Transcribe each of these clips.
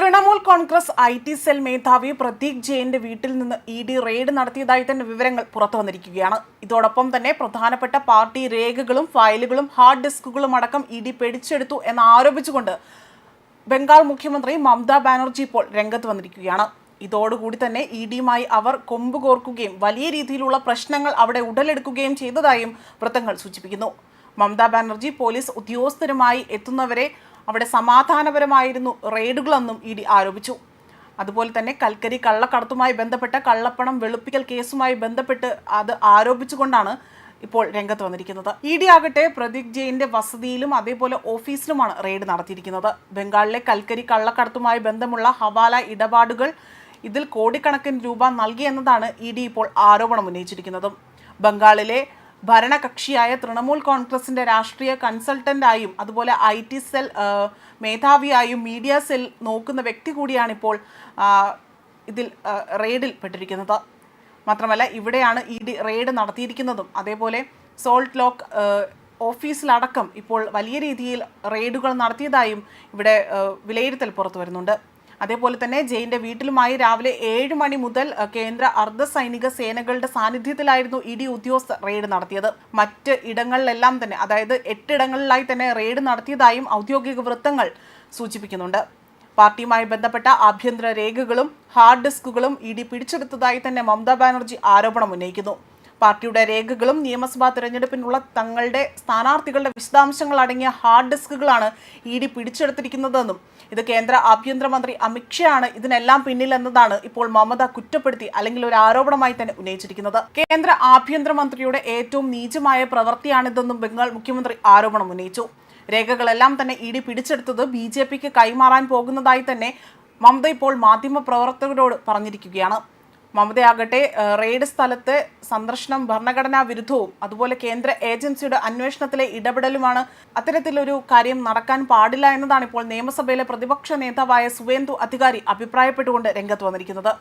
Trinamool Congress IT cell മേധാവി പ്രതീക് ജെയിന്റെ വീട്ടിൽ നിന്ന് ED റെയ്ഡ് നടത്തിയതായി തന്നെ വിവരങ്ങൾ പുറത്തുവന്നിരിക്കുകയാണ്. ഇതോടൊപ്പം തന്നെ പ്രധാനപ്പെട്ട പാർട്ടി രേഖകളും ഫയലുകളും ഹാർഡ് ഡിസ്കുകളും അടക്കം ED പിടിച്ചെടുത്തു എന്ന് ആരോപിച്ചുകൊണ്ട് ബംഗാൾ മുഖ്യമന്ത്രി മമതാ ബാനർജി ഇപ്പോൾ രംഗത്ത് വന്നിരിക്കുകയാണ്. ഇതോടുകൂടി തന്നെ EDയുമായി അവർ കൊമ്പ് കോർക്കുകയും വലിയ രീതിയിലുള്ള പ്രശ്നങ്ങൾ അവിടെ ഉടലെടുക്കുകയും ചെയ്തതായും വൃത്തങ്ങൾ സൂചിപ്പിക്കുന്നു. മമതാ ബാനർജി പോലീസ് ഉദ്യോഗസ്ഥരുമായി എത്തുന്നവരെ അവിടെ സമാധാനപരമായിരുന്നു റെയ്ഡുകളെന്നും ED ആരോപിച്ചു. അതുപോലെ തന്നെ കൽക്കരി കള്ളക്കടത്തുമായി ബന്ധപ്പെട്ട കള്ളപ്പണം വെളുപ്പിക്കൽ കേസുമായി ബന്ധപ്പെട്ട് അത് ആരോപിച്ചുകൊണ്ടാണ് ഇപ്പോൾ രംഗത്ത് വന്നിരിക്കുന്നത്. ED ആകട്ടെ പ്രതീക് ജെയിന്റെ വസതിയിലും അതേപോലെ ഓഫീസിലുമാണ് റെയ്ഡ് നടത്തിയിരിക്കുന്നത്. ബംഗാളിലെ കൽക്കരി കള്ളക്കടത്തുമായി ബന്ധമുള്ള ഹവാല ഇടപാടുകൾ ഇതിൽ കോടിക്കണക്കിന് രൂപ നൽകി എന്നതാണ് ED ഇപ്പോൾ ആരോപണം ഉന്നയിച്ചിരിക്കുന്നതും. ബംഗാളിലെ ഭരണകക്ഷിയായ തൃണമൂൽ കോൺഗ്രസിന്റെ രാഷ്ട്രീയ കൺസൾട്ടന്റായും അതുപോലെ IT സെൽ മേധാവിയായും മീഡിയ സെൽ നോക്കുന്ന വ്യക്തി കൂടിയാണ് ഇപ്പോൾ ഇതിൽ റെയ്ഡിൽ പെട്ടിരിക്കുന്നത്. മാത്രമല്ല ഇവിടെയാണ് ED റെയ്ഡ് നടത്തിയിരിക്കുന്നതും. അതേപോലെ സോൾട്ട് ലോക്ക് ഓഫീസിലടക്കം ഇപ്പോൾ വലിയ രീതിയിൽ റെയ്ഡുകൾ നടത്തിയതായും ഇവിടെ വിലയിരുത്തൽ പുറത്തു വരുന്നുണ്ട്. അതേപോലെ തന്നെ ജെയിന്റെ വീട്ടിലുമായി രാവിലെ 7 മണി മുതൽ കേന്ദ്ര അർദ്ധ സൈനിക സേനകളുടെ സാന്നിധ്യത്തിലായിരുന്നു ED ഉദ്യോഗസ്ഥർ റെയ്ഡ് നടത്തിയത്. മറ്റ് ഇടങ്ങളിലെല്ലാം തന്നെ അതായത് 8 ഇടങ്ങളിലായി തന്നെ റെയ്ഡ് നടത്തിയതായും ഔദ്യോഗിക വൃത്തങ്ങൾ സൂചിപ്പിക്കുന്നുണ്ട്. പാർട്ടിയുമായി ബന്ധപ്പെട്ട ആഭ്യന്തര രേഖകളും ഹാർഡ് ഡിസ്കുകളും ED പിടിച്ചെടുത്തതായി തന്നെ മമതാ ബാനർജി ആരോപണം ഉന്നയിക്കുന്നു. പാർട്ടിയുടെ രേഖകളും നിയമസഭാ തിരഞ്ഞെടുപ്പിനുള്ള തങ്ങളുടെ സ്ഥാനാർത്ഥികളുടെ വിശദാംശങ്ങൾ അടങ്ങിയ ഹാർഡ് ഡിസ്കുകളാണ് ED പിടിച്ചെടുത്തിരിക്കുന്നതെന്നും ഇത് കേന്ദ്ര ആഭ്യന്തരമന്ത്രി അമിത് ഷാ ആണ് ഇതിനെല്ലാം പിന്നിലെന്നതാണ് ഇപ്പോൾ മമത കുറ്റപ്പെടുത്തി അല്ലെങ്കിൽ ഒരു ആരോപണമായി തന്നെ ഉന്നയിച്ചിരിക്കുന്നത്. കേന്ദ്ര ആഭ്യന്തരമന്ത്രിയുടെ ഏറ്റവും നീചമായ പ്രവൃത്തിയാണിതെന്നും ബംഗാൾ മുഖ്യമന്ത്രി ആരോപണം ഉന്നയിച്ചു. രേഖകളെല്ലാം തന്നെ ED പിടിച്ചെടുത്തത് BJPക്ക് കൈമാറാൻ പോകുന്നതായി തന്നെ മമത ഇപ്പോൾ മാധ്യമ പ്രവർത്തകരോട് പറഞ്ഞിരിക്കുകയാണ്. മമതയാകട്ടെ റെയ്ഡ് സ്ഥലത്തെ സന്ദർശനം ഭരണഘടനാ വിരുദ്ധവും അതുപോലെ കേന്ദ്ര ഏജൻസിയുടെ അന്വേഷണത്തിലെ ഇടപെടലുമാണ്. അത്തരത്തിലൊരു കാര്യം നടക്കാൻ പാടില്ല എന്നതാണ് ഇപ്പോൾ നിയമസഭയിലെ പ്രതിപക്ഷ നേതാവായ സുവേന്ദു അധികാരി അഭിപ്രായപ്പെട്ടുകൊണ്ട് രംഗത്ത് വന്നിരിക്കുന്നത്.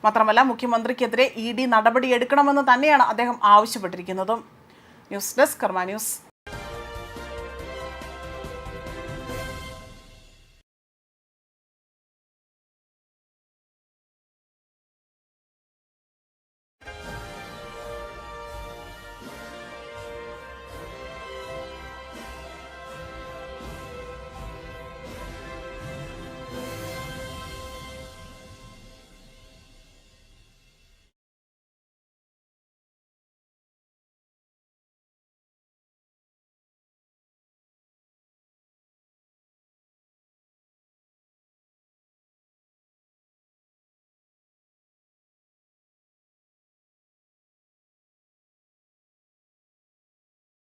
മാത്രമല്ല മുഖ്യമന്ത്രിക്കെതിരെ ED നടപടിയെടുക്കണമെന്ന് തന്നെയാണ് അദ്ദേഹം ആവശ്യപ്പെട്ടിരിക്കുന്നതും. ന്യൂസ് ഡെസ്ക് കർമ്മ ന്യൂസ്.